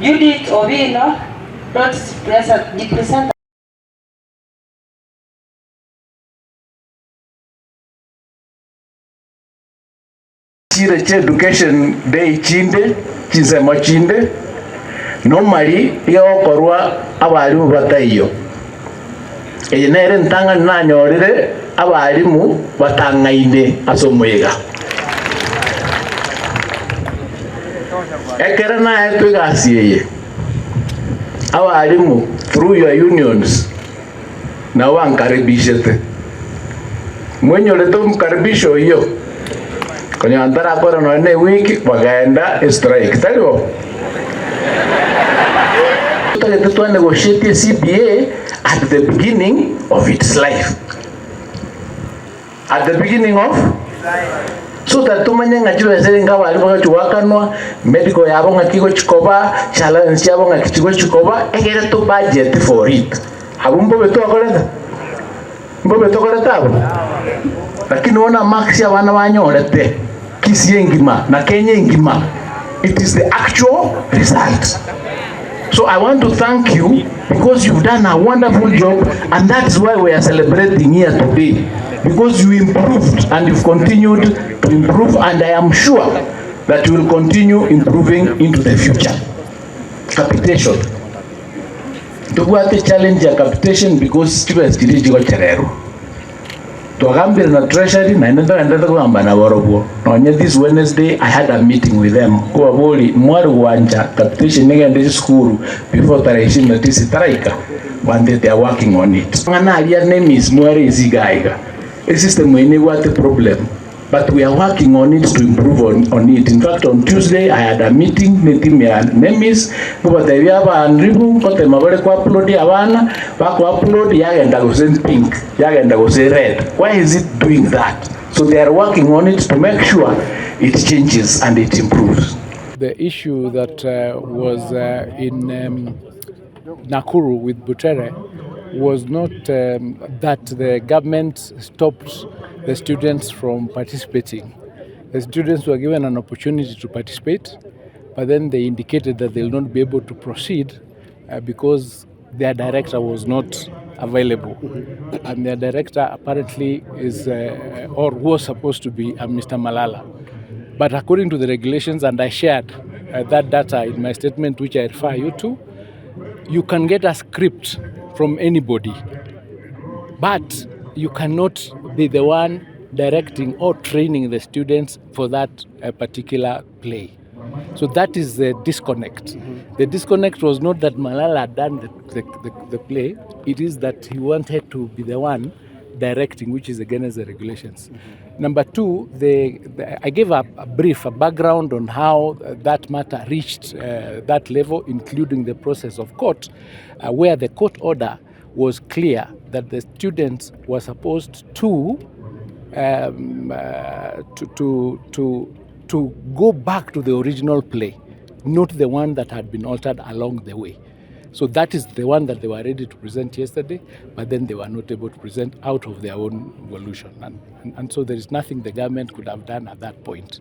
Judith Ovino, don't present. Chire che education day chinde chisemo chinde normally yo korwa abalimu batayo nere ntanga nanyorire abalimu batangainde asomwega ekera na etugasiye abalimu through your unions na wankaribishete mwenyolete mkaribisho hiyo kwenye antara kora no ne wiki wakaenda strike taliwo tutale to negotiate CBA at the beginning of its life, at the beginning of so that tumanye ngachiro selinga wali bakachuwakanwa medical yabo ngakiko chikoba challenge yabo ngakiko chikoba egere to budget for it abumbo beto akoleta mbo beto akoleta abo lakini ona max ya wana wanyorete kisi ngima na Kenya ngima. It is the actual result. So I want to thank you because you've done a wonderful job, and that's why we are celebrating here today, because you improved and you've continued to improve, and I am sure that you will continue improving into the future. Capitation. Tukwate challenge ya capitation because chiba chiriji kwa cherero. Tuagambira na treasury na ndenda kwamba na borobo. No this Wednesday I had a meeting with them. Kwa boli mwari wanja capitation ngende school before tarehe na tisi taraika. One day they are working on it. Ngana alia name is mwari izigaiga. A system we what the problem. But we are working on it to improve on it. In fact, on Tuesday, I had a meeting with him and Nemis. But they have a ribbon, but they mabere kwa upload yawana, back upload yagenda go say pink, yagenda go say red. Why is it doing that? So they are working on it to make sure it changes and it improves. The issue that was in Nakuru with Butere was not that the government stopped the students from participating. The students were given an opportunity to participate, but then they indicated that they will not be able to proceed because their director was not available. And their director apparently is or was supposed to be Mr. Malala. But according to the regulations, and I shared that data in my statement, which I refer you to, you can get a script from anybody, but you cannot be the one directing or training the students for that particular play. So that is the disconnect. Mm-hmm. The disconnect was not that Malala had done the play, it is that he wanted to be the one directing, which is against the regulations. Mm-hmm. Number two, I gave a background on how that matter reached that level, including the process of court, where the court order was clear that the students were supposed to go back to the original play, not the one that had been altered along the way. So that is the one that they were ready to present yesterday, but then they were not able to present out of their own volition. And so there is nothing the government could have done at that point.